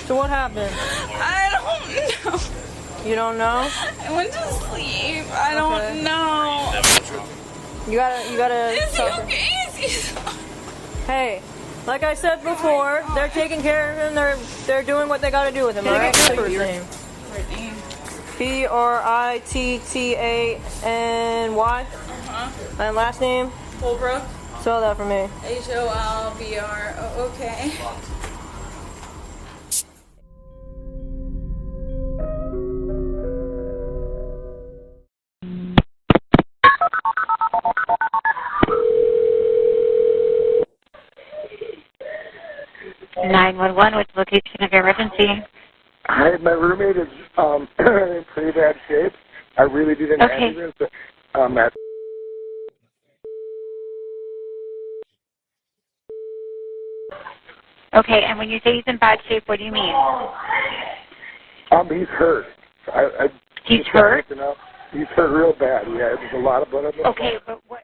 So what happened? I don't know. You don't know? I went to sleep. I don't know. You gotta. Is he okay? Is he... Hey, like I said before, they're taking care of him. They're doing what they gotta do with him. All right. First name. Brittany. Brittany. And last name? Holbrook. Spell that for me. Holbrook. 911, what's the location of your emergency? Hi, my roommate is in pretty bad shape. I really need an ambulance. Okay, and when you say he's in bad shape, what do you mean? He's hurt. He's hurt? He's hurt real bad. Yeah, there's a lot of blood on him. Okay, but what?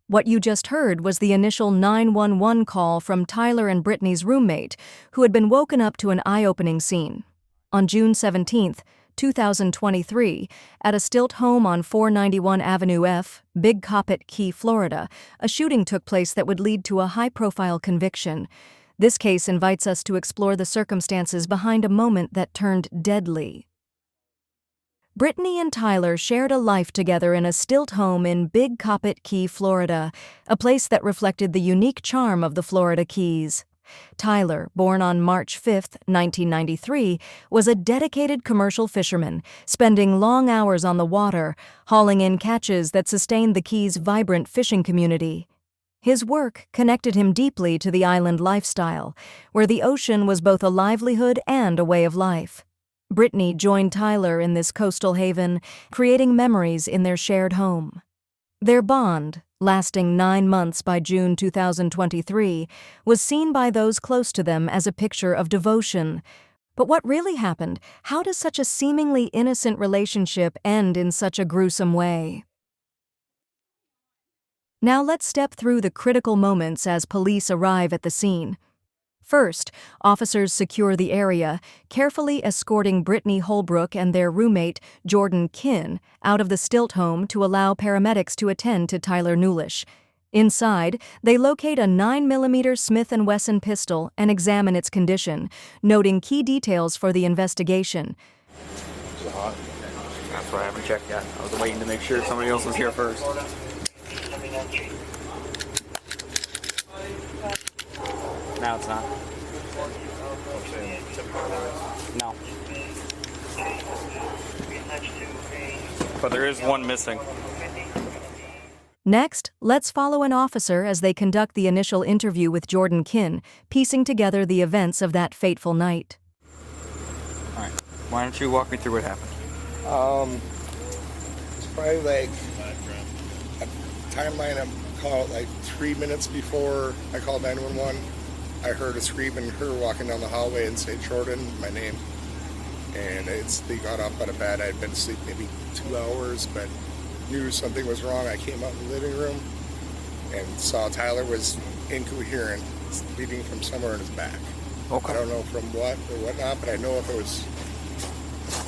What you just heard was the initial 911 call from Tyler and Brittany's roommate, who had been woken up to an eye-opening scene. On June 17, 2023, at a stilt home on 491 Avenue F, Big Coppitt Key, Florida, a shooting took place that would lead to a high-profile conviction. This case invites us to explore the circumstances behind a moment that turned deadly. Brittany and Tyler shared a life together in a stilt home in Big Coppitt Key, Florida, a place that reflected the unique charm of the Florida Keys. Tyler, born on March 5, 1993, was a dedicated commercial fisherman, spending long hours on the water, hauling in catches that sustained the Keys' vibrant fishing community. His work connected him deeply to the island lifestyle, where the ocean was both a livelihood and a way of life. Brittany joined Tyler in this coastal haven, creating memories in their shared home. Their bond, lasting 9 months by June 2023, was seen by those close to them as a picture of devotion. But what really happened? How does such a seemingly innocent relationship end in such a gruesome way? Now let's step through the critical moments as police arrive at the scene. First, officers secure the area, carefully escorting Brittany Holbrook and their roommate, Jordan Kinn, out of the stilt home to allow paramedics to attend to Tyler Nulisch. Inside, they locate a 9mm Smith Wesson pistol and examine its condition, noting key details for the investigation. Is it hot? That's why I haven't checked yet. I was waiting to make sure somebody else was here first. No, it's not. No. But there is one missing. Next, let's follow an officer as they conduct the initial interview with Jordan Kinn, piecing together the events of that fateful night. All right. Why don't you walk me through what happened? It's probably like a timeline. I called like 3 minutes before I called 911. I heard a scream and her walking down the hallway and say Jordan, my name. And they got up out of bed. I had been asleep maybe 2 hours, but knew something was wrong. I came out in the living room and saw Tyler was incoherent, bleeding from somewhere in his back. Okay. I don't know from what or whatnot, but I know if it was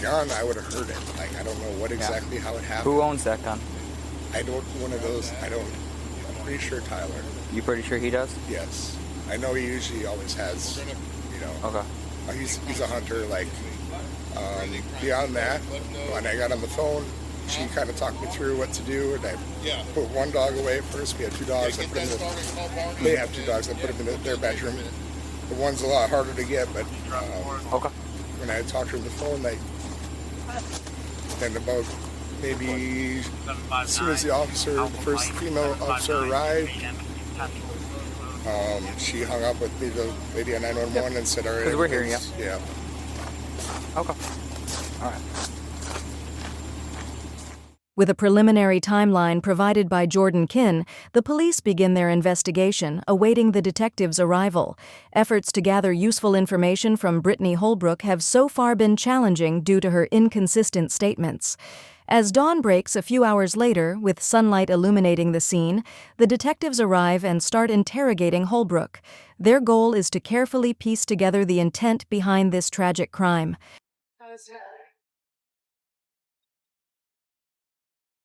gun, I would have heard it. Like, I don't know what exactly how it happened. Who owns that gun? I don't, one of those, I'm pretty sure Tyler. You pretty sure he does? Yes. I know he usually always has, Okay. He's a hunter, like, beyond that, when I got on the phone, she kind of talked me through what to do, and I put one dog away first. We had 2 dogs. They have 2 dogs. I put them in their bedroom. The one's a lot harder to get, but Okay. when I talked to her on the phone, and about maybe as soon as the first female officer arrived, she hung up with me, the lady on 911, and said, all right. Because we're hearing you. Yeah. Okay. All right. With a preliminary timeline provided by Jordan Kinn, the police begin their investigation, awaiting the detective's arrival. Efforts to gather useful information from Brittany Holbrook have so far been challenging due to her inconsistent statements. As dawn breaks a few hours later, with sunlight illuminating the scene, the detectives arrive and start interrogating Holbrook. Their goal is to carefully piece together the intent behind this tragic crime.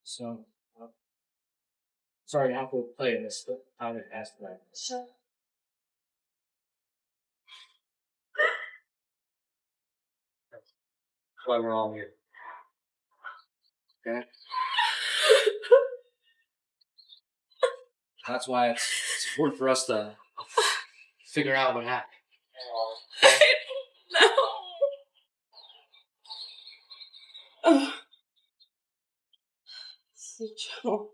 So, sorry to have to play this, but I would ask that. Sure. That's why we're all here. Okay? That's why it's important for us to figure out what happened. No. Oh. Joe.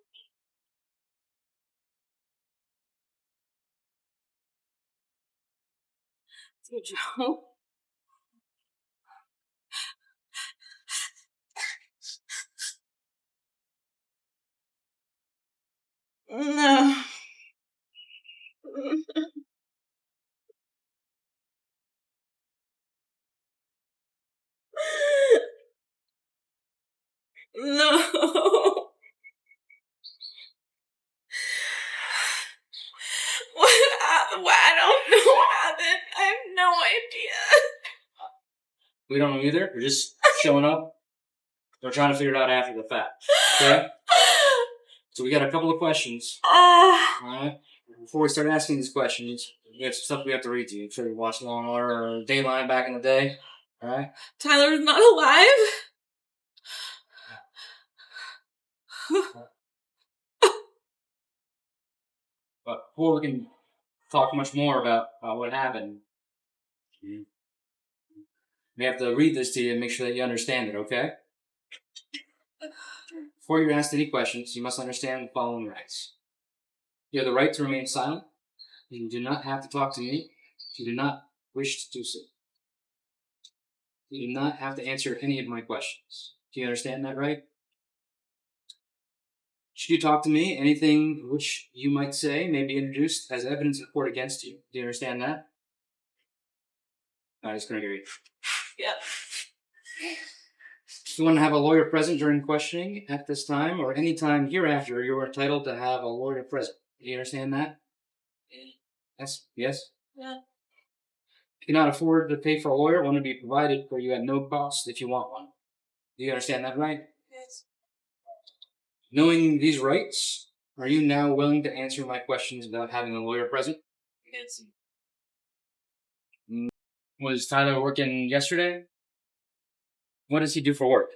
Joe. No. No. What happened? I don't know what happened. I have no idea. We don't know either. We're just showing up. We're trying to figure it out after the fact. Okay? So we got a couple of questions. Alright? Before we start asking these questions, we have some stuff we have to read to you. I'm sure you watched Law and Order or Dayline back in the day. Alright? Tyler's not alive? But before we can talk much more about what happened, we have to read this to you and make sure that you understand it, okay? Before you're asked any questions, you must understand the following rights. You have the right to remain silent. You do not have to talk to me if you do not wish to do so. You do not have to answer any of my questions. Do you understand that right? Should you talk to me, anything which you might say may be introduced as evidence in court against you. Do you understand that? I'm just going to read. Yep. If you want to have a lawyer present during questioning at this time or any time hereafter, you are entitled to have a lawyer present. Do you understand that? Yes? Yes? Yeah. If you cannot afford to pay for a lawyer, one will be provided for you at no cost if you want one. Do you understand that right? Yes. Knowing these rights, are you now willing to answer my questions without having a lawyer present? Yes. Was Tyler working yesterday? What does he do for work?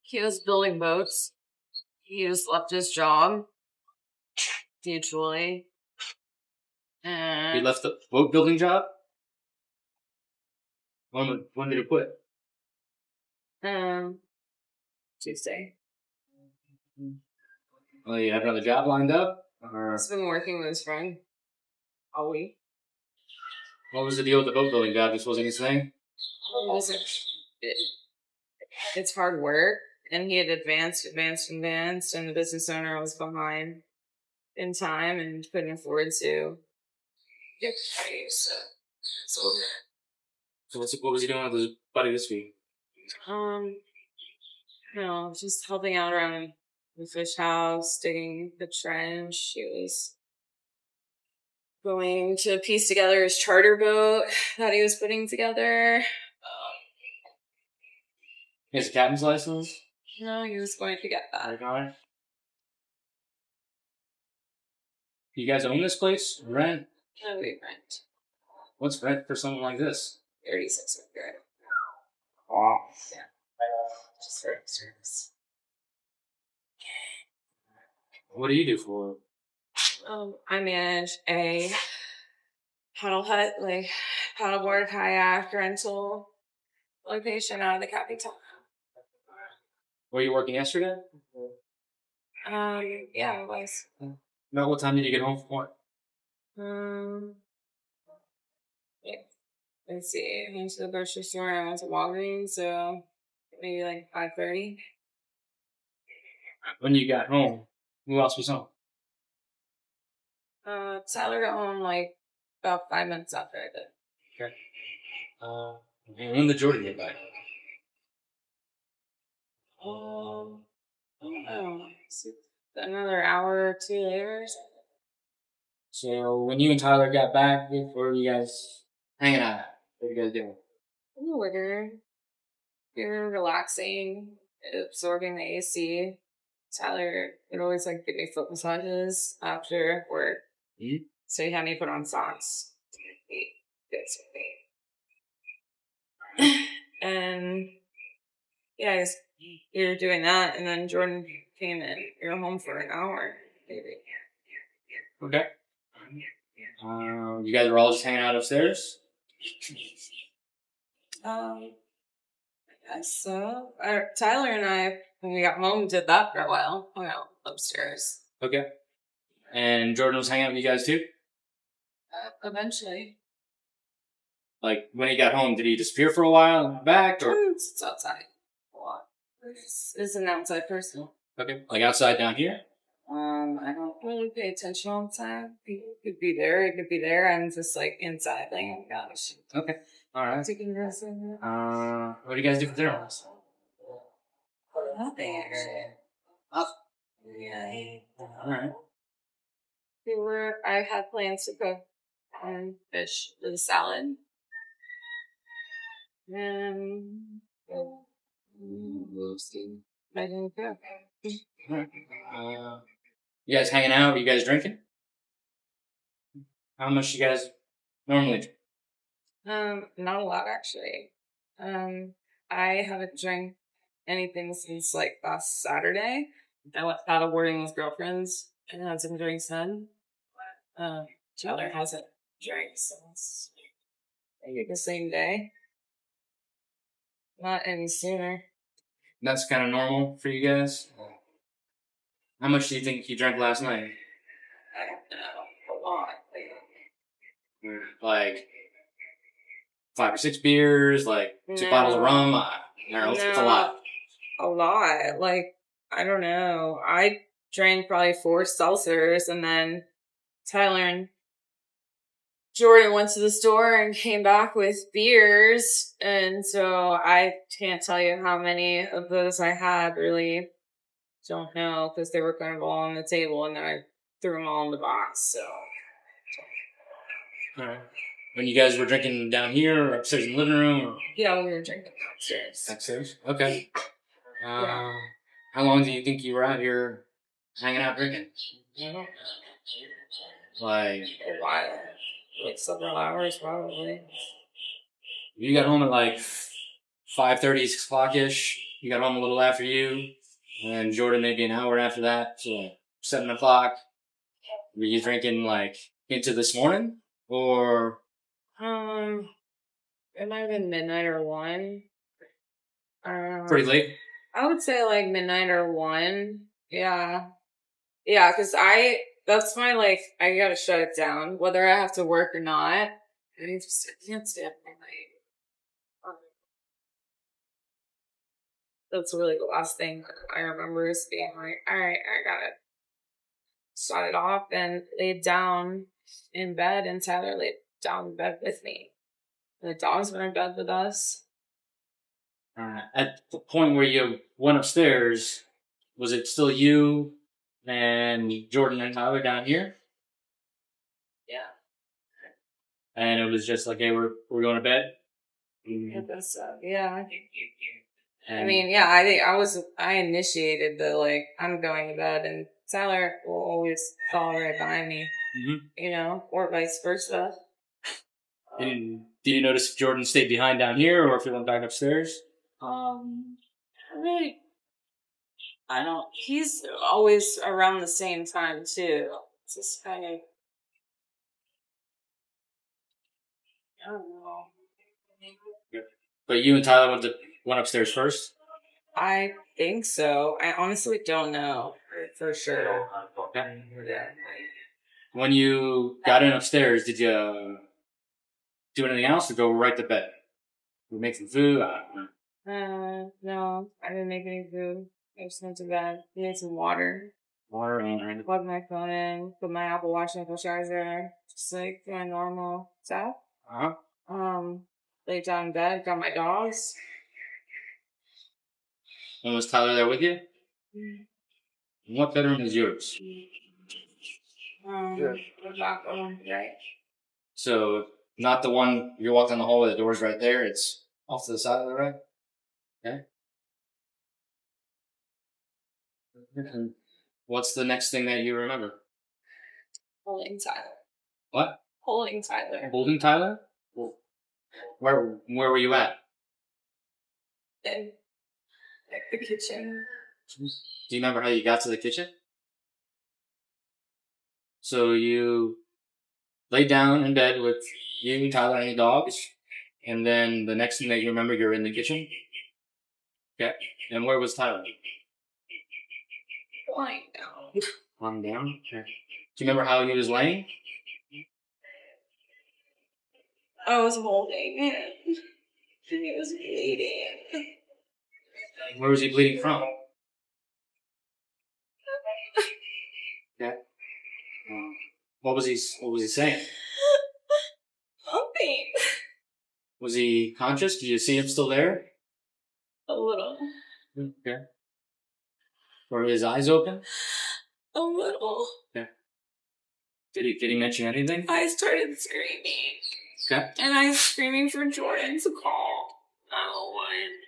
He was building boats. He just left his job. Mutually. He left the boat building job? When did he quit? Tuesday. Well, you have another job lined up? Or He's been working with his friend all week. what was the deal with the boat building job? This wasn't his thing? It's hard work, and he had advanced, and the business owner was behind in time and couldn't afford to get paid, so. So what was he doing with his buddy this week? No, just helping out around the fish house, digging the trench. He was going to piece together his charter boat that he was putting together. He has a captain's license? No, he was going to get that. Okay. You guys own this place? Rent? No, we rent. What's rent for something like this? 36 a year. Wow. Yeah. Just for service. What do you do for work? I manage a paddle hut, like paddleboard, kayak rental location out of the capital. Were you working yesterday? Yeah, it was. About what time did you get home from work? Yeah. Let's see. I went to the grocery store. I went to Walgreens, so maybe like 5:30. When you got home, who else was home? Tyler got home like about 5 minutes after I did. Okay. When did Jordan get back? I don't know. Another hour or two later. So when you and Tyler got back, where were you guys hanging out? What were you guys doing? You're relaxing, absorbing the AC. Tyler would always like give me foot massages after work. Mm-hmm. So he had me put on socks. And yeah, you're doing that, and then Jordan came in. You're home for an hour, maybe. Okay. You guys were all just hanging out upstairs? I guess so. Tyler and I, when we got home, did that for a while. Hung out upstairs. Okay. And Jordan was hanging out with you guys too? Eventually. Like, when he got home, did he disappear for a while and back, or? It's outside. A lot. It's an outside person. Okay. Like outside down here? I don't really pay attention all the time. He could be there, he could be there. I'm just like inside, like, oh gosh. Okay. Alright. Taking this in. What do you guys do for dinner? Nothing, actually. Yeah. Alright. I had plans to cook fish with a salad. And I didn't cook. Alright. You guys hanging out? You guys drinking? How much you guys normally drink? Not a lot, actually. I haven't drank anything since like last Saturday. I went paddleboarding with girlfriends and had some drinks then. Tyler hasn't drank since maybe the same day. Not any sooner. That's kind of normal for you guys? How much do you think you drank last night? I don't know. A lot. Like 5 or 6 beers, like 2 bottles of rum. I don't know, it's a lot. A lot. Like, I don't know. I drank probably 4 seltzers, and then Tyler and Jordan went to the store and came back with beers, and so I can't tell you how many of those I had, really. Don't know, because they were kind of all on the table, and then I threw them all in the box, so. Alright. When you guys were drinking down here, or upstairs in the living room? Or? Yeah, we were drinking downstairs. Upstairs? Okay. How long do you think you were out here hanging out drinking? Like, A while. Like several hours, probably. you got home at like 5:30, 6 o'clock-ish. You got home a little after you. And Jordan maybe an hour after that, so like 7 o'clock. Were you drinking like into this morning? Or? It might have been midnight or 1. Pretty late? I would say like midnight or 1. Yeah. Yeah, because that's my, like, I gotta shut it down, whether I have to work or not. I can't stay up all night. That's really the last thing I remember is being like, alright, I gotta shut it off, and laid down in bed, and Tyler laid down in bed with me. The dogs were in bed with us. At the point where you went upstairs, was it still you and Jordan and Tyler down here? Yeah. And it was just like, hey, we're going to bed? I guess so, yeah. And I mean, yeah, I think I initiated the, like, I'm going to bed, and Tyler will always follow right behind me, you know, or vice versa. Did you notice if Jordan stayed behind down here or if he went back upstairs? Really, I don't, he's always around the same time, too. It's just kind of, I don't know. But you and Tyler went upstairs first? I think so. I honestly don't know for sure. Okay. When you got in upstairs, did you do anything else or go right to bed? You make some food? No, I didn't make any food. I just went to bed. Made some water. Water. Plugged my phone in. Put my Apple Watch in the charger. Just like my normal stuff. Uh-huh. Laid down in bed. Got my dogs. And was Tyler there with you? And what bedroom is yours? The back one, right? So, not the one you walk down the hallway, the door's right there. It's off to the side of the right. Okay. And what's the next thing that you remember? Holding Tyler. What? Holding Tyler. Holding Tyler? Where were you at? In like the kitchen. Do you remember how you got to the kitchen? So you laid down in bed with you, Tyler, and your dogs, and then the next thing that you remember, you're in the kitchen? Okay. And where was Tyler? Lying down. Lying down? Okay. Do you remember how he was laying? I was holding him. He was bleeding. Where was he bleeding from? Okay. What was he saying? Pumping. Was he conscious? Did you see him still there? A little. Okay. Were his eyes open? A little. Okay. Did he mention anything? I started screaming. Okay. And I was screaming for Jordan to call 911.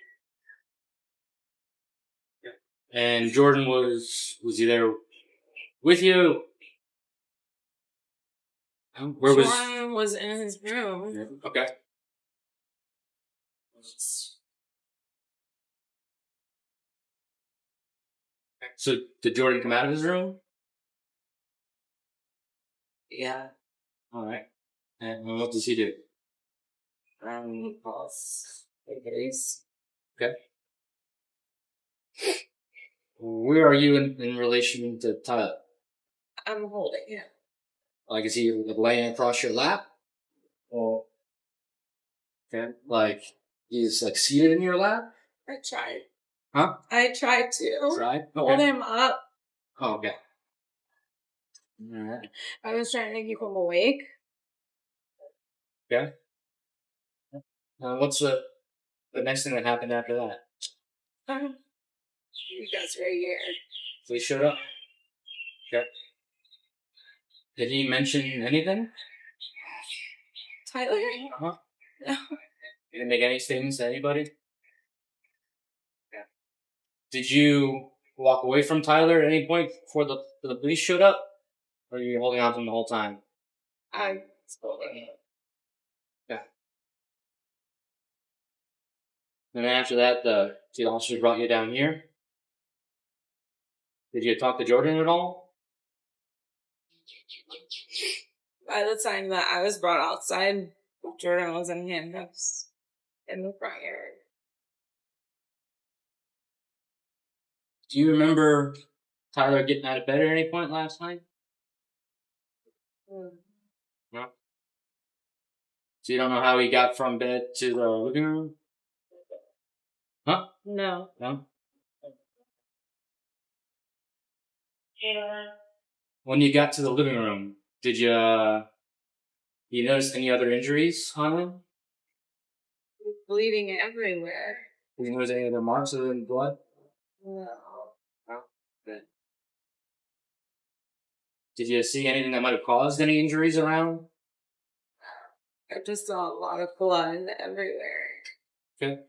And Jordan was he there with you? Where was Jordan was in his room. Okay. So did Jordan come out of his room? Yeah. Alright. And what does he do? He calls babies. Okay. Where are you in relation to Tyler? I'm holding him. Like, is he laying across your lap? Or, okay, like, he's like seated in your lap? I tried. Huh? I tried to Right? hold Okay. him up. Oh, okay. Alright. I was trying to keep him awake. Okay. What's the next thing that happened after that? You guys right here. So he showed up? Okay. Did he mention anything? Tyler? Huh? No. He didn't make any statements to anybody? Yeah. Did you walk away from Tyler at any point before the police showed up? Or were you holding on to him the whole time? I was holding him. Yeah. Then after that, the officers brought you down here? Did you talk to Jordan at all? By the time that I was brought outside, Jordan was in handcuffs in the front yard. Do you remember Tyler getting out of bed at any point last night? No. So you don't know how he got from bed to the living room? Huh? No. No? Yeah. When you got to the living room, did you notice any other injuries on him? Bleeding everywhere. Did you notice any other marks other than blood? No. No? Good. Did you see anything that might have caused any injuries around? I just saw a lot of blood everywhere. Okay.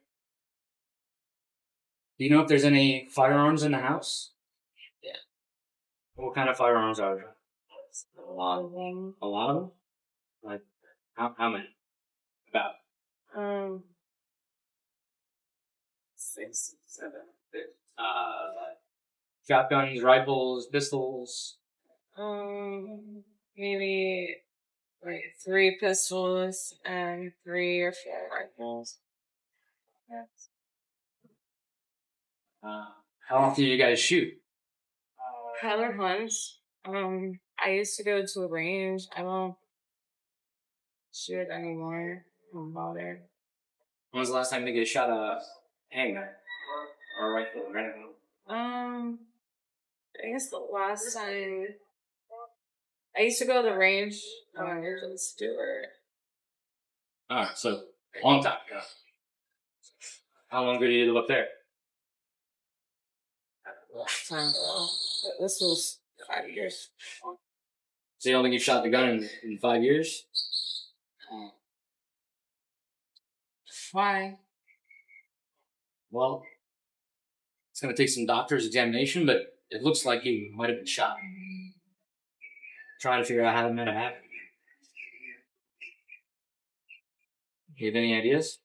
Do you know if there's any firearms in the house? Yeah. What kind of firearms are there? A lot of them. A lot of them? Like, how many? About? 6, 7. Shotguns, rifles, pistols? Maybe like 3 pistols and 3 or 4 rifles. Yes. How often do you guys shoot? Tyler hunts. I used to go to a range. I don't shoot anymore. I don't bother. When was the last time you guys shot a handgun? Or a rifle or anything? I guess the last time I used to go to the range when I was in Stuart. Alright, so, long time ago. How long ago did you live up there? time ago. This was 5 years. So you don't think you shot the gun in 5 years? Why? Well, it's going to take some doctor's examination, but it looks like he might have been shot. Trying to figure out how that might have happened. Do you have any ideas?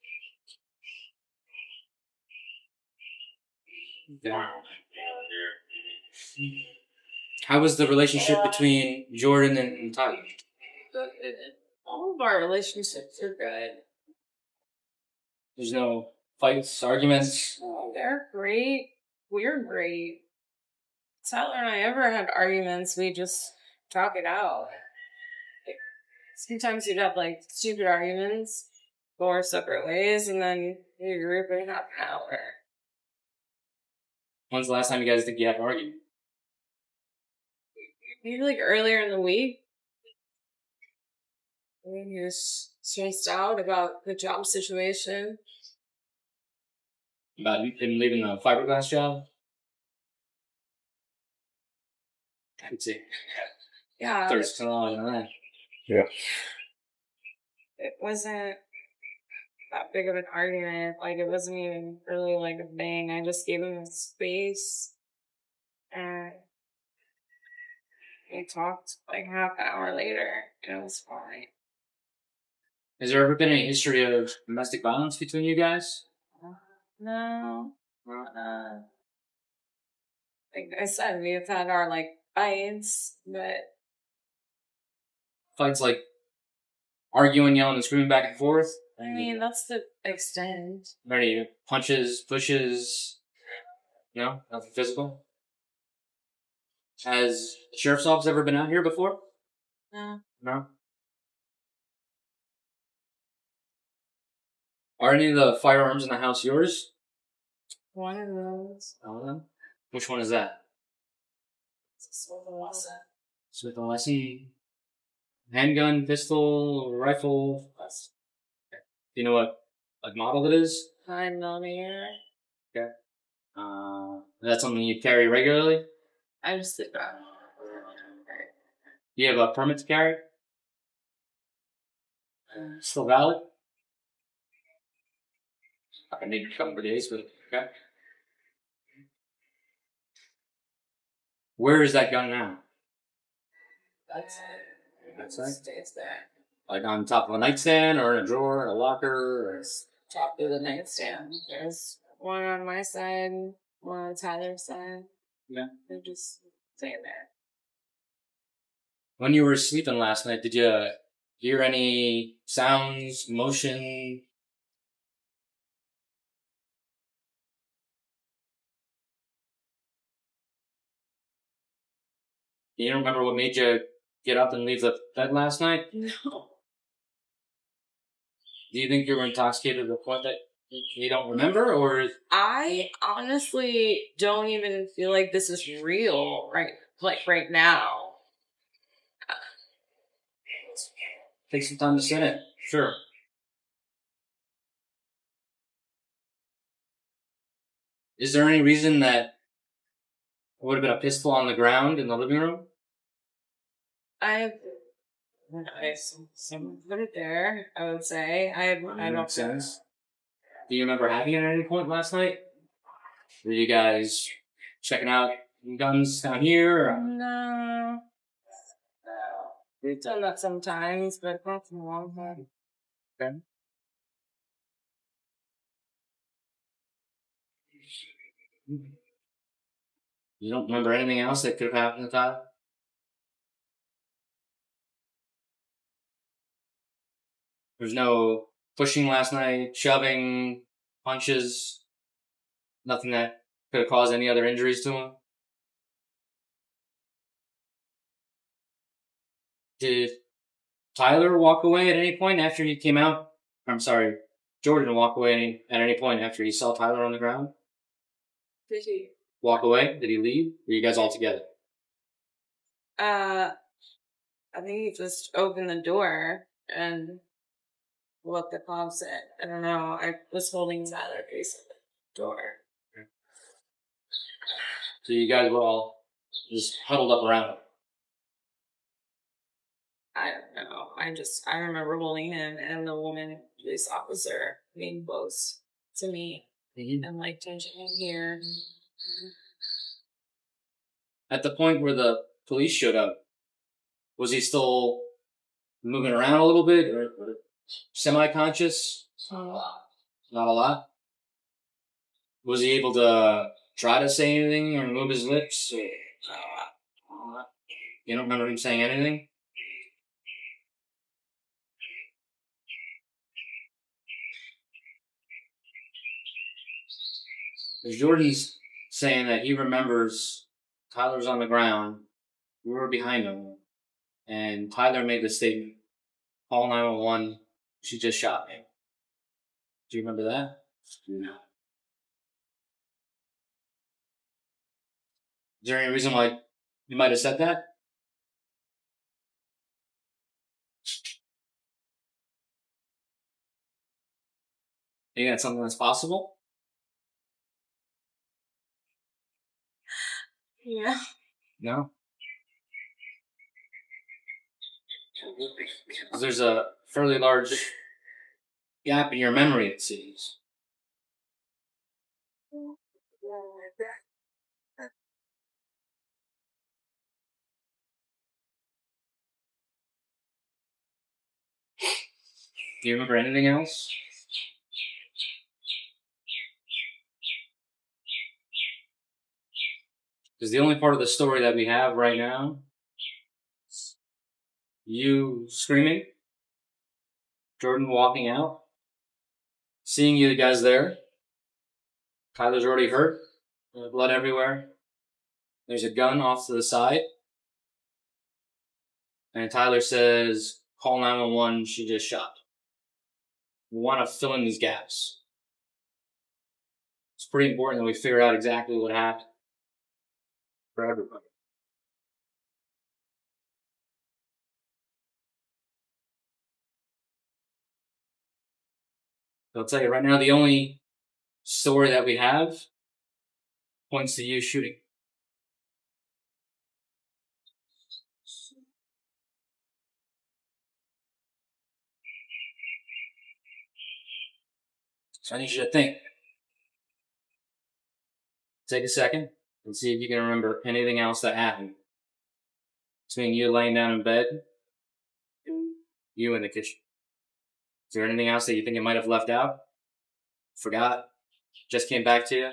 Yeah. How was the relationship between Jordan and Tyler? All of our relationships are good. There's no fights, arguments? They're great. We're great. Tyler and I ever had arguments, we just talk it out. Like, sometimes you'd have like stupid arguments, go our separate ways, and then you group in half an hour. When's the last time you guys think you had an argument? Maybe like earlier in the week. He was stressed out about the job situation. About him leaving the fiberglass job? I could see. Yeah. There's a lot of that. Yeah. It wasn't that big of an argument. Like, it wasn't even really like a thing. I just gave him space. And we talked like half an hour later. It was fine. Has there ever been any history of domestic violence between you guys? No. Like I said, we've had our like fights, but Fights like arguing, yelling, and screaming back and forth? I mean, that's the extent. Any punches, pushes? No? Nothing physical? Has the sheriff's office ever been out here before? No. No? Are any of the firearms in the house yours? One of those. All of them? Which one is that? Smith Wesson. Smith Wesson. Handgun, pistol, rifle. Do you know what model it is? 9mm. Okay. That's something you carry regularly? I just did that. Do you have a permit to carry? Still valid? I need a couple of days, but okay. Where is that gun now? That's it. That's right. Stays there. Like on top of a nightstand or in a drawer, a locker, or Top of the nightstand. There's one on my side, one on Tyler's side. yeah. They're just staying there. When you were sleeping last night, did you hear any sounds, motion? You don't remember what made you get up and leave the bed last night? No. Do you think you were intoxicated to the point that you don't remember, or? I honestly don't even feel like this is real right now. Take some time to sit in. Sure. Is there any reason that it would have been a pistol on the ground in the living room? I some put it there, I would say. I don't Makes sense. Do you remember having it at any point last night? Were you guys checking out guns down here? Or? No. We've done that sometimes, but not for a long time. Okay. You don't remember anything else that could have happened to Todd? There's no pushing last night, shoving, punches, nothing that could have caused any other injuries to him? Did Tyler walk away at any point after he came out? I'm sorry, Jordan walk away at any point after he saw Tyler on the ground? Did he? Walk away? Did he leave? Or were you guys all together? I think he just opened the door and looked the closet. I don't know. I was holding Tyler facing the door. So you guys were all just huddled up around him. I don't know. I remember holding him and the woman, police officer, being close to me and like touching him here. At the point where the police showed up, was he still moving around a little bit or semi-conscious? Not a lot. Was he able to try to say anything or move his lips? Or... You don't remember him saying anything? Jordan's saying that he remembers Tyler's on the ground, we were behind him, and Tyler made the statement, call 911, she just shot me. Do you remember that? No. Is there any reason why you might have said that? You think that's something that's possible? Yeah. No? There's a fairly large gap in your memory, it seems. Do you remember anything else? Because the only part of the story that we have right now, you screaming, Jordan walking out, seeing you guys there, Tyler's already hurt, blood everywhere, there's a gun off to the side, and Tyler says, call 911, she just shot. We want to fill in these gaps. It's pretty important that we figure out exactly what happened for everybody. So I'll tell you right now, the only story that we have points to you shooting. So I need you to think. Take a second and see if you can remember anything else that happened between you laying down in bed, you in the kitchen. Is there anything else that you think it might have left out? Forgot? Just came back to you?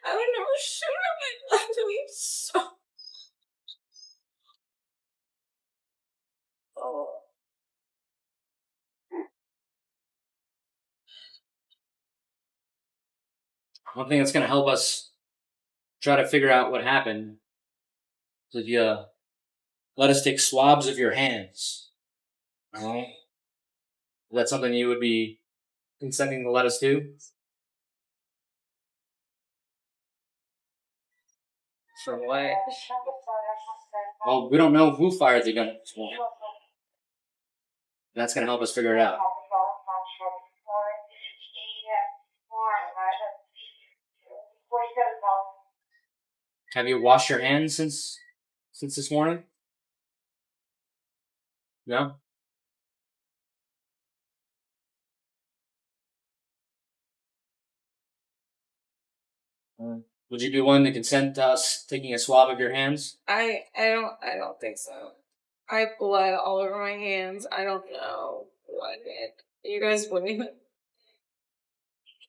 I would never shoot him. I loved him so. Oh. One thing that's going to help us try to figure out what happened is if you let us take swabs of your hands. Alright? Is that something you would be consenting to let us do? For what? Well, we don't know who fired the gun at this moment. That's going to help us figure it out. Have you washed your hands since this morning? No? Would you be willing to consent to us taking a swab of your hands? I don't think so. I have blood all over my hands. I don't know what it. You guys wouldn't even.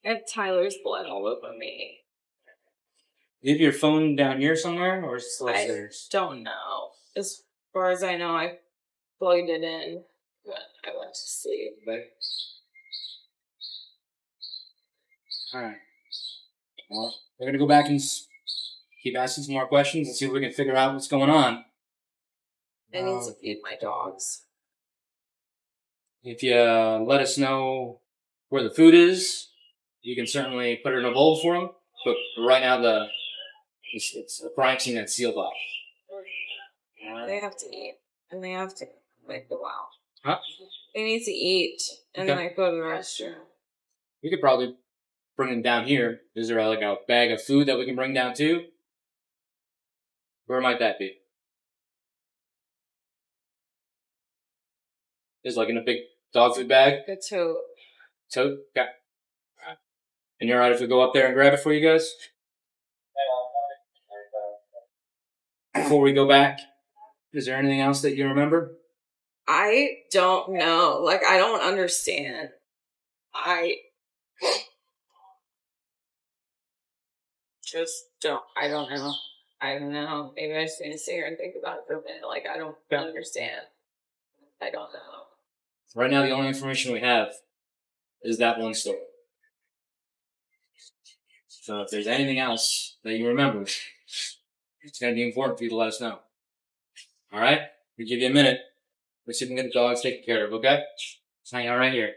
I have Tyler's blood all over me. You have your phone down here somewhere, or is it still upstairs? I don't know. As far as I know, I plugged it in, but I went to sleep. Alright. Well, we're going to go back and keep asking some more questions and see if we can figure out what's going on. I need to feed my dogs. If you let us know where the food is, you can certainly put it in a bowl for them. But right now, it's a crime scene that's sealed off. They have to eat, and they have to go out. Huh? They need to eat and Okay. like go to the restroom. We could probably bring them down here. Is there like a bag of food that we can bring down too? Where might that be? Is like in a big dog food bag? Good tote. Tote? Okay. And you're alright if we go up there and grab it for you guys? Before we go back, is there anything else that you remember? I don't know. Like, I don't understand. I just don't. I don't know. I don't know. Maybe I just need to sit here and think about it for a minute. Like, I don't understand. I don't know. Right now, the only information we have is that one story. So if there's anything else that you remember, it's going to be important for you to let us know. Alright? We give you a minute. Let's see if we can get the dogs taken care of, okay? Just hang out right here.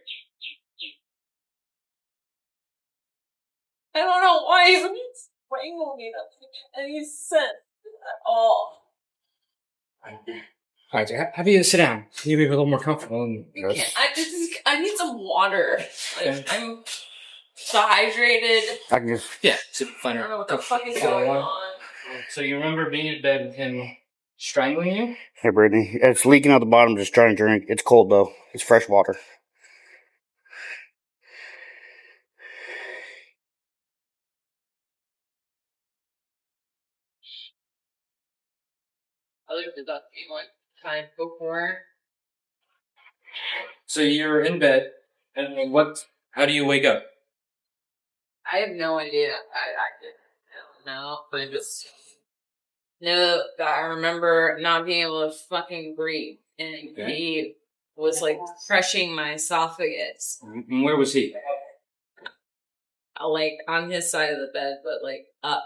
I don't know why you would strangle me. That doesn't make any sense at all. Alright, have you sit down. You be a little more comfortable. I need some water. Like, I'm dehydrated. I can just. Yeah, sit fine. I don't know what the fuck is going on. So you remember being in bed with him strangling you? Hey, Brittany. It's leaking out the bottom. Just trying to drink. It's cold, though. It's fresh water. I looked at that one time before. So you're in bed, and how do you wake up? I have no idea. I don't know, but I just know that I remember not being able to fucking breathe, and he was like crushing my esophagus. And where was he? Like on his side of the bed, but like up.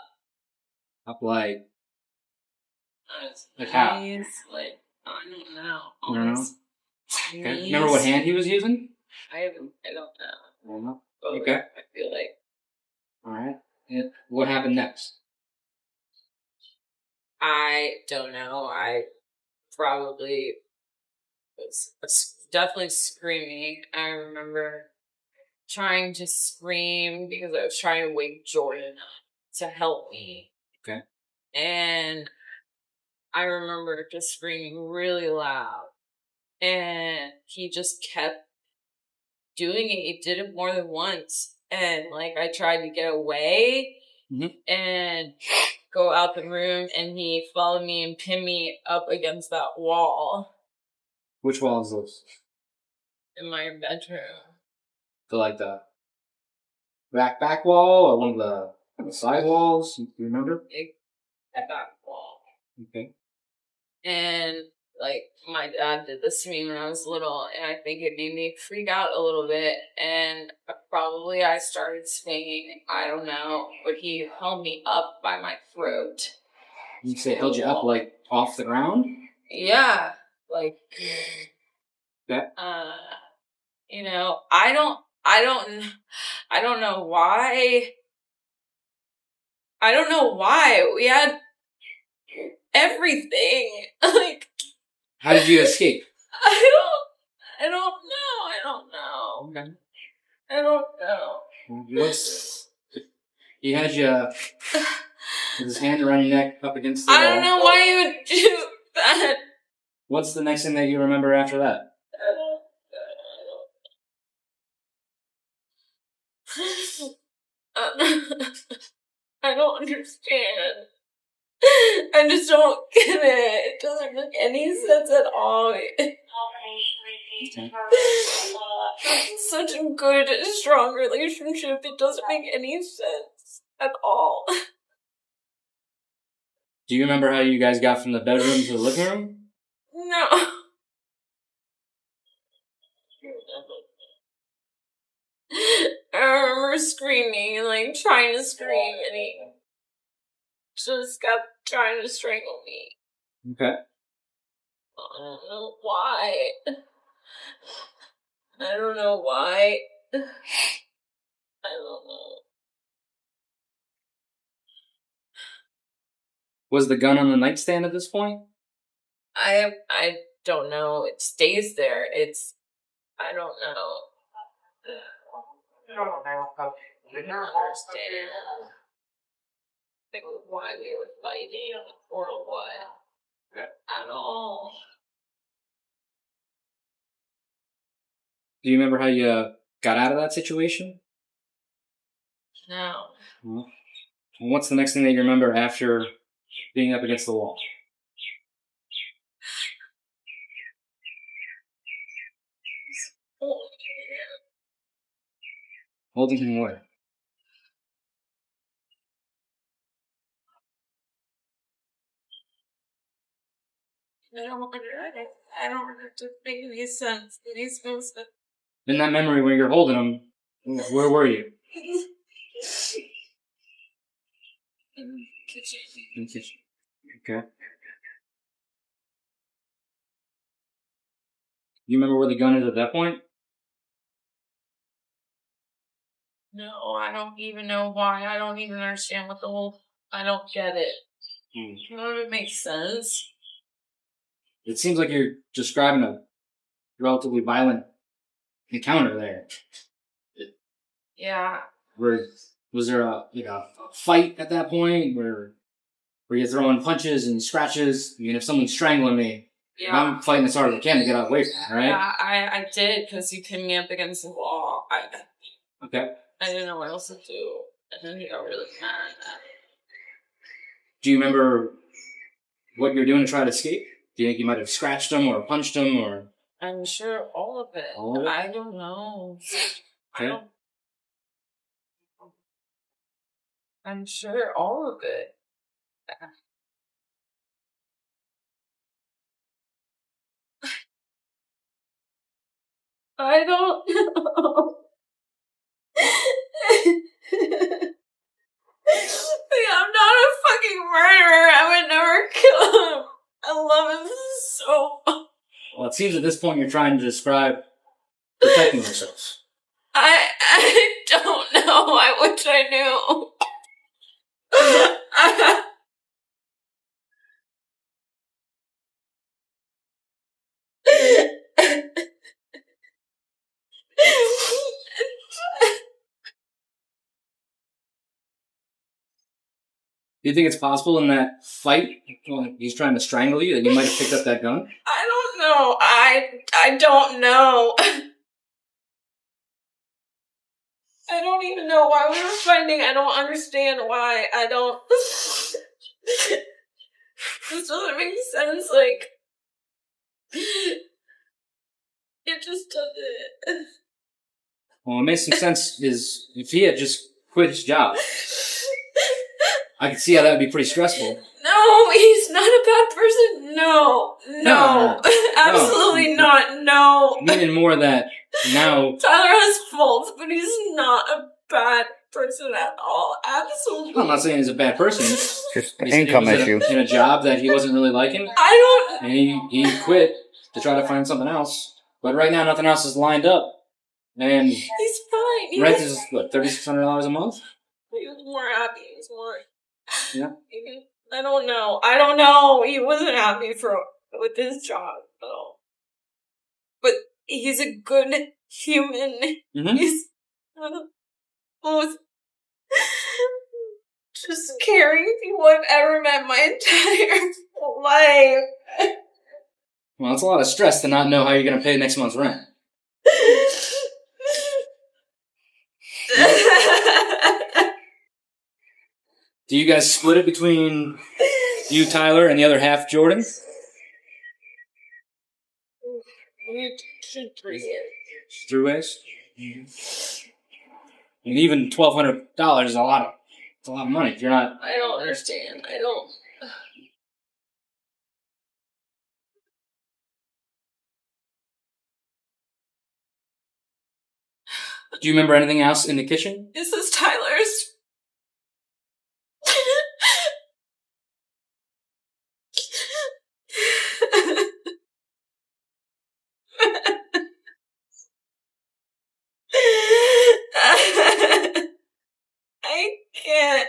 Up like Like how? Like I don't know. I don't know. Okay. Remember what hand he was using? I don't know. But Okay. I feel like Alright. And what happened next? I don't know. I probably was definitely screaming. I remember trying to scream because I was trying to wake Jordan to help me. Okay. And I remember just screaming really loud. And he just kept doing it. He did it more than once. And like I tried to get away and go out the room, and he followed me and pinned me up against that wall. Which wall is this? In my bedroom. The back wall or one of the side walls? Do you remember? At that wall. Okay. And like my dad did this to me when I was little, and I think it made me freak out a little bit, and probably I started singing, I don't know, but he held me up by my throat. You say held you up like off the ground? Yeah. Like Yeah. you know, I don't know why. I don't know why. We had everything. Like, How did you escape? I don't know. Okay. I don't know. He had you with his hand around your neck up against the wall. I don't know why you would do that. What's the next thing that you remember after that? I don't understand. I just don't get it. It doesn't make any sense at all. It's such a good, strong relationship. It doesn't make any sense at all. Do you remember how you guys got from the bedroom to the living room? No. I remember screaming and like trying to scream, and he just kept trying to strangle me. Okay. I don't know why. I don't know why. I don't know. Was the gun on the nightstand at this point? I don't know. It stays there. I don't know. I don't know. I don't understand. Like why we were fighting or what at all. Do you remember how you got out of that situation? No. Well, what's the next thing that you remember after being up against the wall? Holding him away. I don't want it to make any sense. He's supposed to. In that memory when you're holding him, where were you? In the kitchen. In the kitchen. Okay. You remember where the gun is at that point? No, I don't even know why. I don't even understand what the whole. I don't get it. None of it makes sense. It seems like you're describing a relatively violent encounter there. Yeah. Was there a fight at that point where you throwing punches and scratches? I mean, if someone's strangling me, I'm fighting as hard as I can to get out of the way, right? Yeah, I did because he pinned me up against the wall. Okay. I didn't know what else to do, and then he got really mad. Do you remember what you were doing to try to escape? Do you think you might have scratched him or punched him or? I'm sure all of it. All of it? I don't know. Okay. I'm sure all of it. I don't know. I'm not a fucking murderer. I would never kill him. I love him so much. Well, it seems at this point you're trying to describe protecting yourself. I don't know. I wish I knew. Do you think it's possible in that fight, when he's trying to strangle you, that you might have picked up that gun? I don't know. I don't know. I don't even know why we were fighting. I don't understand why. I don't. This doesn't make sense. Like, it just doesn't. Well, what makes some sense is if he had just quit his job, I could see how that would be pretty stressful. No, he's not a bad person. No. Absolutely not. No. Meaning more that now Tyler has faults, but he's not a bad person at all. Absolutely. I'm not saying he's a bad person. Just He income was issue. in a job that he wasn't really liking, I don't. and he quit to try to find something else. But right now, nothing else is lined up, and He's fine. rent is what, $3,600 a month. He was more happy. He was more. Yeah. I don't know. He wasn't happy with his job though. But he's a good human. Mm-hmm. He's most just caring people I've ever met my entire life. Well, it's a lot of stress to not know how you're going to pay next month's rent. Do you guys split it between you, Tyler, and the other half, Jordan? We should treat it. Three ways? And even $1,200 is a lot of money. If you're not... I don't understand. I don't. Do you remember anything else in the kitchen? This is Tyler's. I can't.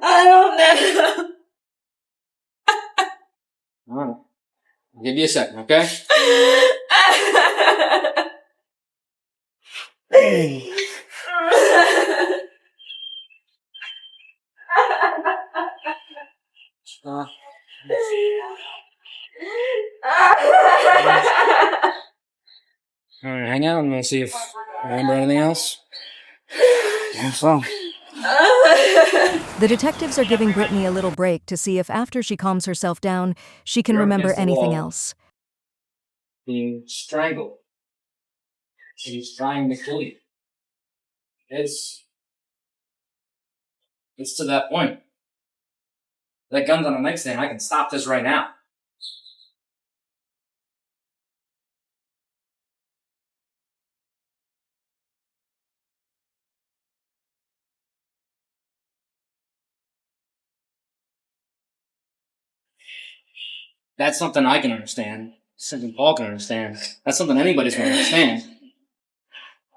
I don't know. Alright. I'll give you a second, okay? Alright, hang out. I'm gonna see if I remember anything else. Yeah, so. The detectives are giving Brittany a little break to see if after she calms herself down, she can You're up remember against the anything wall. else. Being strangled. She's trying to kill you. It's to that point. That gun's on the nightstand. I can stop this right now. That's something I can understand. Something Paul can understand. That's something anybody's gonna understand.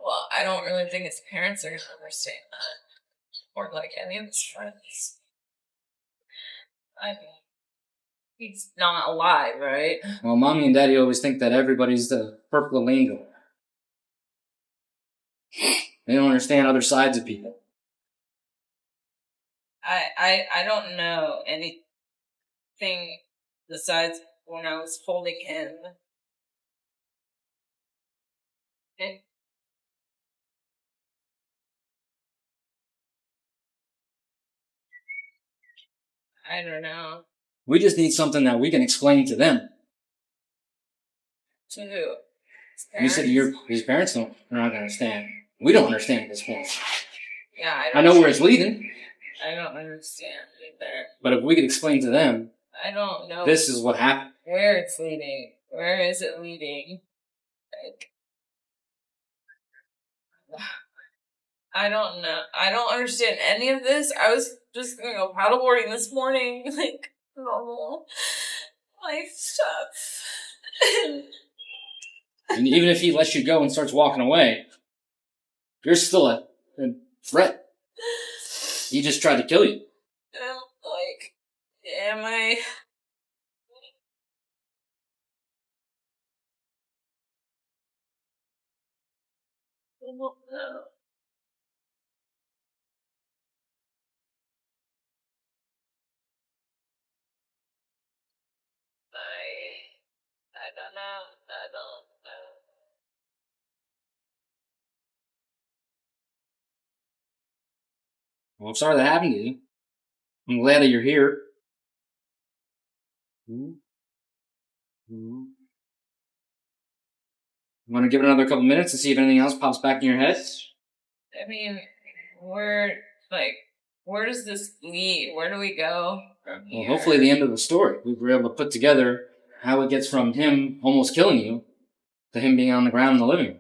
Well, I don't really think his parents are gonna understand that. Or like any of his friends. I mean, he's not alive, right? Well, mommy and daddy always think that everybody's the perfect little angel. They don't understand other sides of people. I don't know anything besides when I was holding him. And I don't know. We just need something that we can explain to them. To who? You said his parents they're not gonna understand. We don't understand at this point. Yeah, I know where it's leading, I don't understand either. but if we could explain to them, I don't know this is what happened. where it's leading. Where is it leading? Like, I don't know. I don't understand any of this. I was just gonna go paddleboarding this morning, like normal life stuff. And even if he lets you go and starts walking away, you're still a threat. He just tried to kill you. Like, am I? I don't know. I don't know. I don't know. Well, I'm sorry that happened to you. I'm glad that you're here. You want to give it another couple minutes and see if anything else pops back in your head? I mean, where does this lead? Where do we go from Well, here? hopefully the end of the story. We were able to put together how it gets from him almost killing you to him being on the ground in the living room.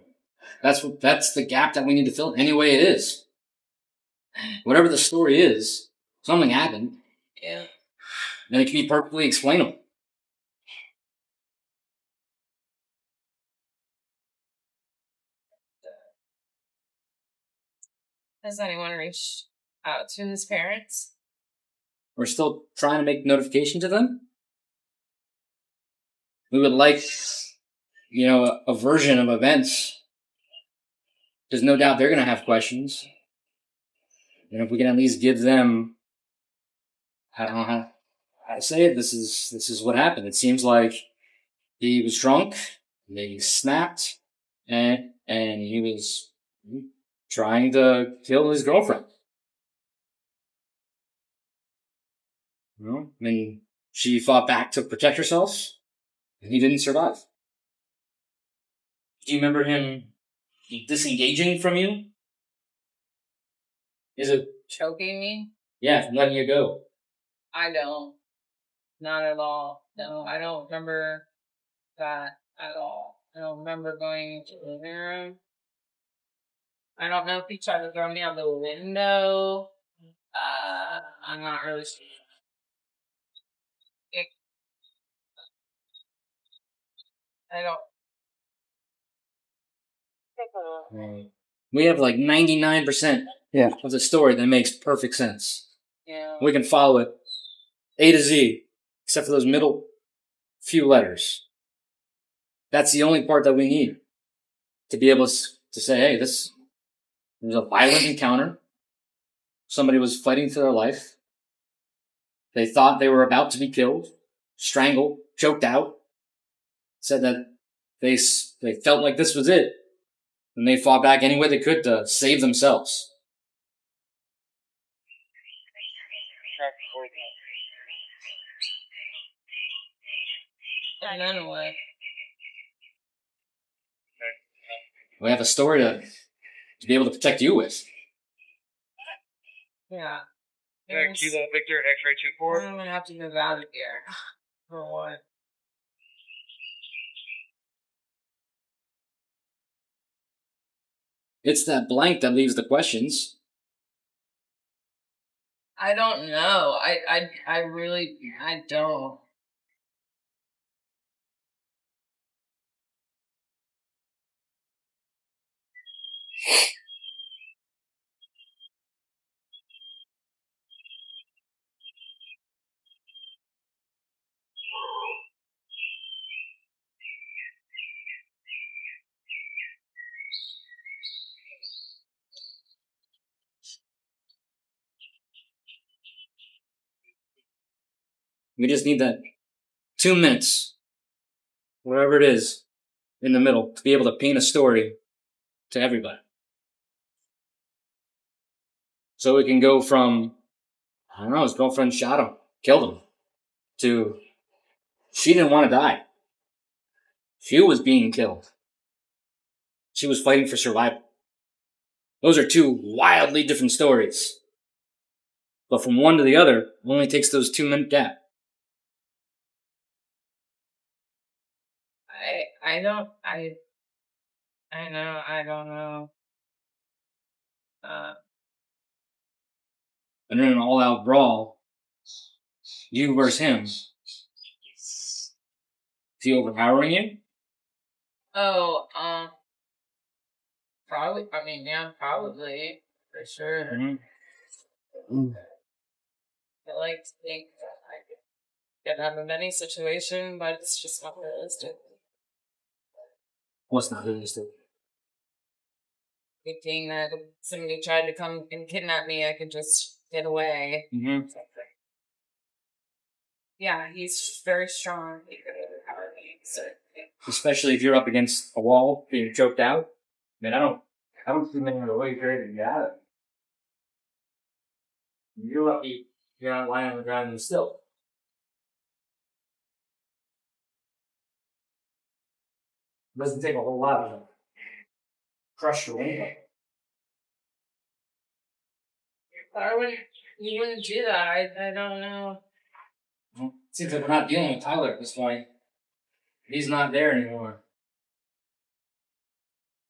That's the gap that we need to fill any way it is. Whatever the story is, something happened. Yeah. Then it can be perfectly explainable. Has anyone reached out to his parents? We're still trying to make notification to them. We would like, a version of events. Because no doubt they're going to have questions. And if we can at least give them, I don't know how to say it, this is what happened. It seems like he was drunk, they snapped, and he was trying to kill his girlfriend. And she fought back to protect herself, and he didn't survive. Do you remember him disengaging from you? Is it Choking me? Yeah, from letting you go? I don't. Not at all. No, I don't remember that at all. I don't remember going into the living room. I don't know if he tried to throw me out the window. I'm not really sure. I don't. We have like 99% of the story that makes perfect sense. Yeah. We can follow it A to Z, except for those middle few letters. That's the only part that we need to be able to say, hey, there's a violent encounter. Somebody was fighting for their life. They thought they were about to be killed, strangled, choked out. Said that they felt like this was it. And they fought back any way they could to save themselves. And then what? We have a story to be able to protect you with. Yeah. Kilo Victor X-ray 24. I'm gonna have to move out of here. For what? It's that blank that leaves the questions. I don't know. I really don't. We just need that 2 minutes, whatever it is, in the middle, to be able to paint a story to everybody. So we can go from, I don't know, his girlfriend shot him, killed him, to she didn't want to die. She was being killed. She was fighting for survival. Those are two wildly different stories. But from one to the other, it only takes those 2 minute gap. I don't know. And in an all-out brawl, you versus him. Is he overpowering you? Oh, probably. I mean, yeah, probably for sure. Mm-hmm. I like to think that I could get out of any situation, but it's just not realistic. What's not realistic? Thinking that if somebody tried to come and kidnap me, I could just get away. Mm-hmm. Yeah, he's very strong. He could overpower me. So. Especially if you're up against a wall, being choked out. Man, I don't see many other ways you're able to get out of it. You're lucky you're not lying on the ground and still. It doesn't take a whole lot to crush your window. Why would you wouldn't do that? I don't know. Well, it seems like we're not dealing with Tyler at this point. He's not there anymore.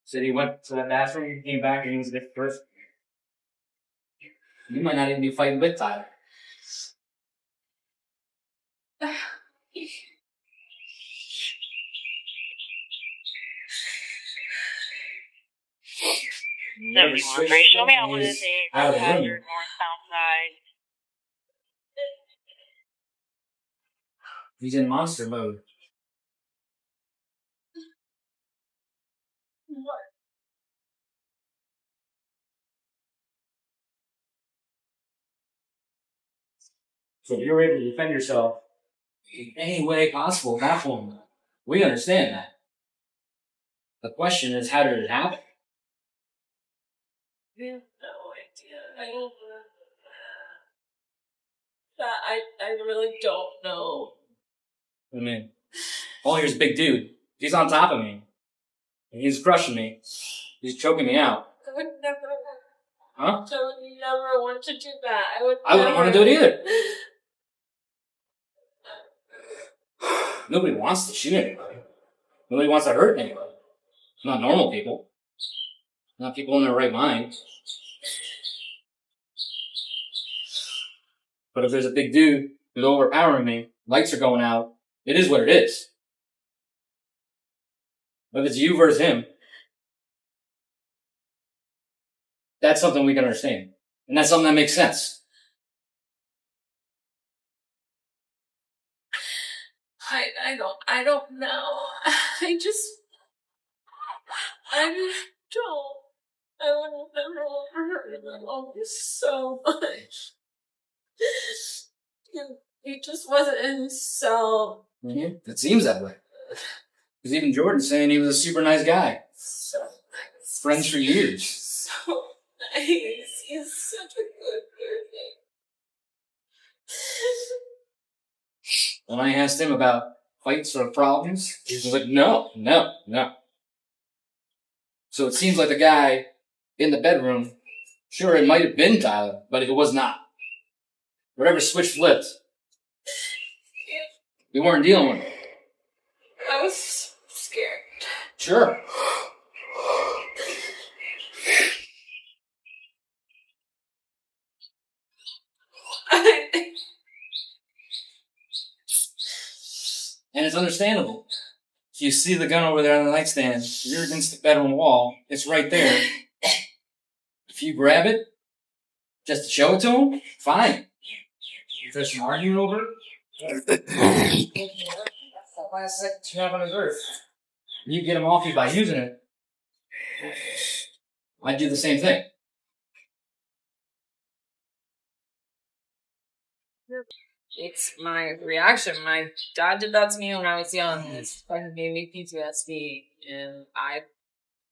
Said he went to the bathroom, he came back, and he was a different person. You might not even be fighting with Tyler. Show me out what is a out of the room. hazard north-south side. He's in monster mode. So if you're able to defend yourself in any way possible at that point, we understand that. The question is, how did it happen? I have no idea. I don't know. I really don't know. I mean, all here's big dude. He's on top of me. And he's crushing me. He's choking me out. I would never. Huh? I would never want to do that. I wouldn't want to do it either. Nobody wants to shoot anybody. Nobody wants to hurt anybody. Not normal people. Not people in their right mind. But if there's a big dude who's overpowering me, lights are going out, it is what it is. But if it's you versus him, That's something we can understand. And that's something that makes sense. I don't know. I would never hurt him so much. He just wasn't himself. Mm-hmm. It seems that way. Because even Jordan's saying he was a super nice guy. So nice. Friends for years. So nice. He's such a good person. When I asked him about fights or problems, he was like, no. So it seems like the guy in the bedroom, sure, it might have been Tyler, but it was not. Whatever switch flipped, we weren't dealing with it. I was scared. Sure. And it's understandable. You see the gun over there on the nightstand, you're against the bedroom wall, it's right there. If you grab it, just to show it to him, fine. If there's some arguing over it, that's the last second you have on his earth. You get him off you by using it. I'd do the same thing. It's my reaction. My dad did that to me when I was young. It fucking gave me PTSD. And I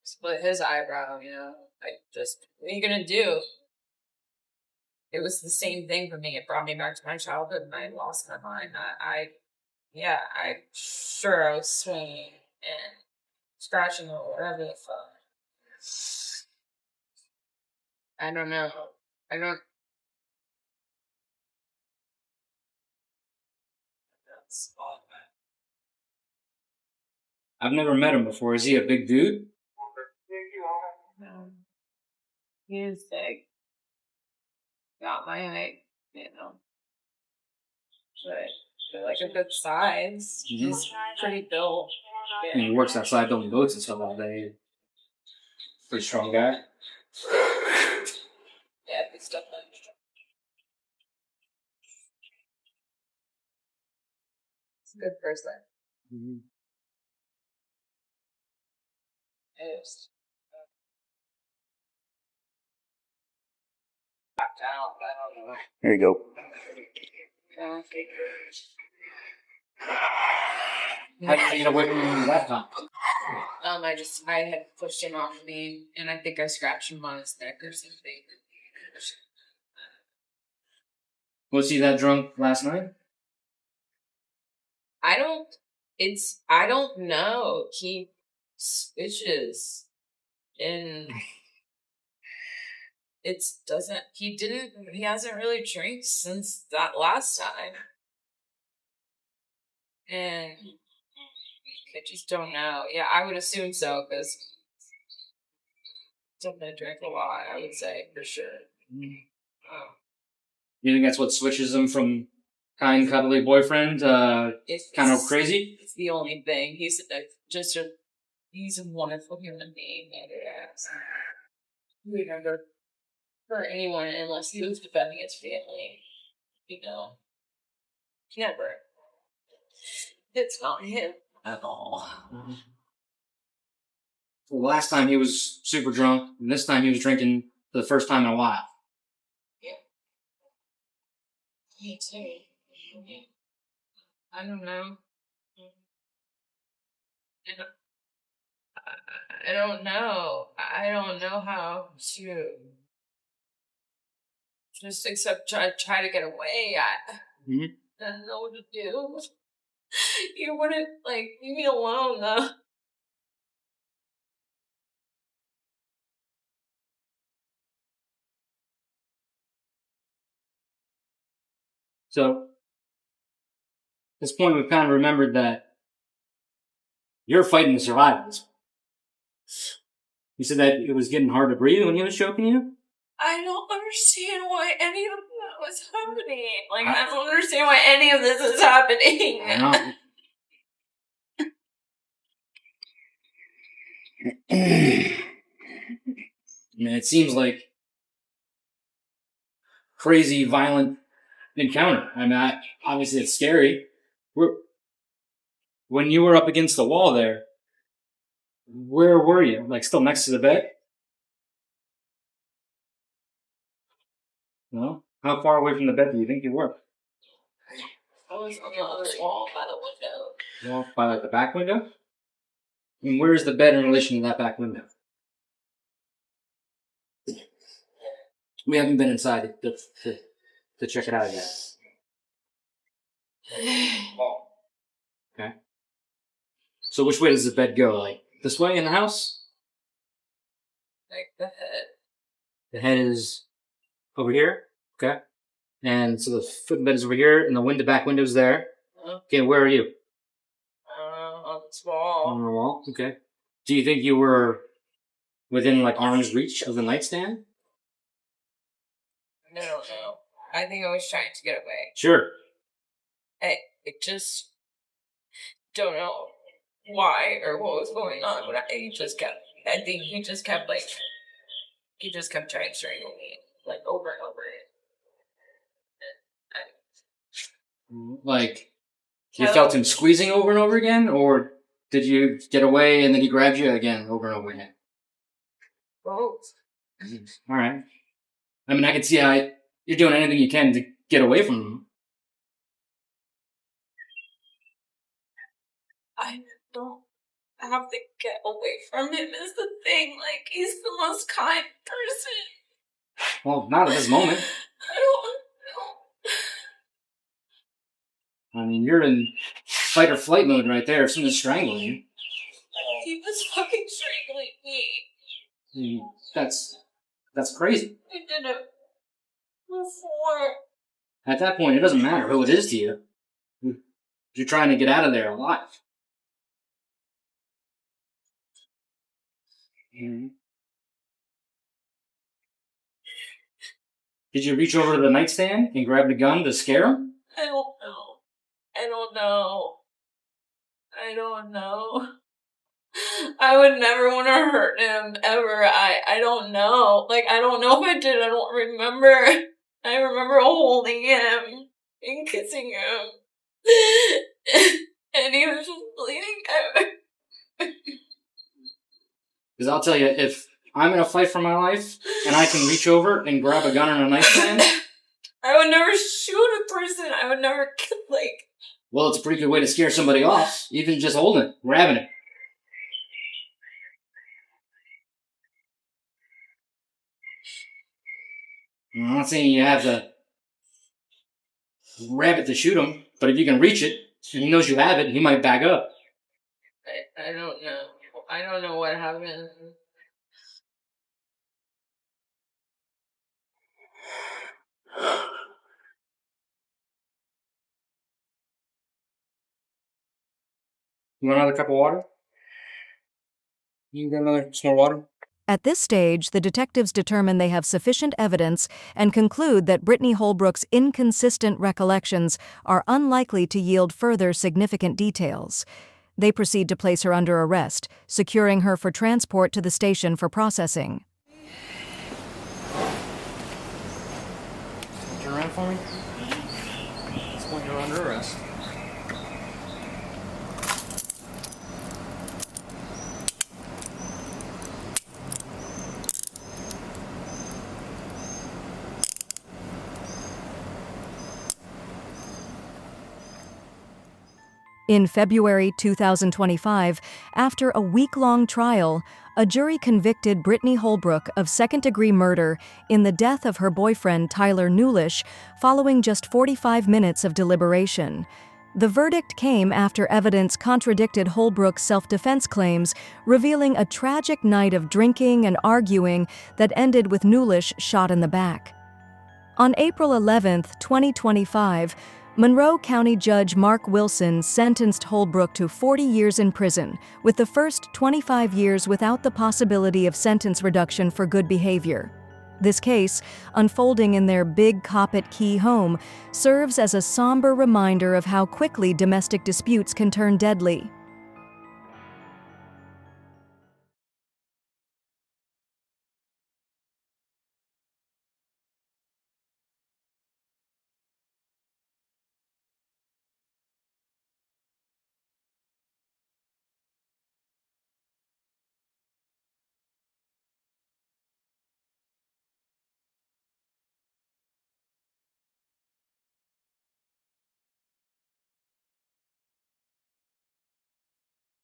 split his eyebrow, you know. What are you gonna do? It was the same thing for me. It brought me back to my childhood and I lost my mind. I was swinging and scratching or whatever the fuck. I don't know. I've never met him before. Is he a big dude? No. He is big. Got my height, you know. But like a good size. Mm-hmm. He's pretty built. And he works outside building boats and stuff all day. Pretty strong guy. Yeah, he's definitely strong. He's a good person. Mm-hmm. Is back down, but I don't know. There you go. How did you get away from him that time? I had pushed him off of me, and I think I scratched him on his neck or something. Was he that drunk last night? I don't know. He switches. And he hasn't really drank since that last time. And I just don't know. Yeah, I would assume so, because something to drink a lot, I would say, for sure. You think that's what switches him from kind, cuddly boyfriend, kind of crazy? It's the only thing. He's a wonderful human being. We never hurt anyone unless he was defending his family. You know? Never. It's not him at all. Mm-hmm. Well, last time he was super drunk, and this time he was drinking for the first time in a while. Yeah. Me too. I don't know. I don't know. I don't know how to just except try to get away. I don't know what to do. You wouldn't leave me alone though. So, at this point, we've kind of remembered that you're fighting to survive this. You said that it was getting hard to breathe when he was choking you? I don't understand why any of that was happening. I don't understand why any of this is happening. I know. I mean, it seems like crazy, violent encounter. I mean, obviously it's scary. When you were up against the wall there, where were you? Like still next to the bed? No? How far away from the bed do you think you were? I was on the other wall by the window. Well, by like the back window? And where's the bed in relation to that back window? We haven't been inside to check it out yet. Okay. So which way does the bed go? Like this way in the house? Like the head. The head is over here. Okay. And so the footbed is over here, and the back window's there. Okay, where are you? On this wall. On the wall. Okay. Do you think you were within like arm's reach of the nightstand? I don't know. I think I was trying to get away. Sure. I just don't know why or what was going on, but I think he just kept trying to strangle me, like, over and over again. Like, you felt him squeezing over and over again, or did you get away and then he grabbed you again over and over again? Both. All right. I mean, I can see how you're doing anything you can to get away from him. I don't have to get away from him is the thing. Like, he's the most kind person. Well, not at this moment. I don't know. I mean, you're in fight or flight mode right there. If someone's strangling you. He was fucking strangling me. That's crazy. He did it before. At that point, it doesn't matter who it is to you. You're trying to get out of there alive. Mm-hmm. Did you reach over to the nightstand and grab the gun to scare him? I don't know. I would never want to hurt him, ever. I don't know. Like, I don't know if I did. I don't remember. I remember holding him and kissing him. And he was just bleeding out. Because I'll tell you, if I'm in a fight for my life and I can reach over and grab a gun on a nightstand, I would never shoot a person. I would never kill, like... Well, it's a pretty good way to scare somebody off. Even just holding it, grabbing it. I'm not saying you have to grab it to shoot him, but if you can reach it, and he knows you have it, he might back up. I don't know. I don't know what happened. You want another cup of water? You get another small water? At this stage, the detectives determine they have sufficient evidence and conclude that Brittany Holbrook's inconsistent recollections are unlikely to yield further significant details. They proceed to place her under arrest, securing her for transport to the station for processing. Turn around for me. At this point, you're under arrest. In February 2025, after a week-long trial, a jury convicted Brittany Holbrook of second-degree murder in the death of her boyfriend Tyler Nulisch following just 45 minutes of deliberation. The verdict came after evidence contradicted Holbrook's self-defense claims, revealing a tragic night of drinking and arguing that ended with Nulisch shot in the back. On April 11, 2025, Monroe County Judge Mark Wilson sentenced Holbrook to 40 years in prison, with the first 25 years without the possibility of sentence reduction for good behavior. This case, unfolding in their Big Coppitt Key home, serves as a somber reminder of how quickly domestic disputes can turn deadly.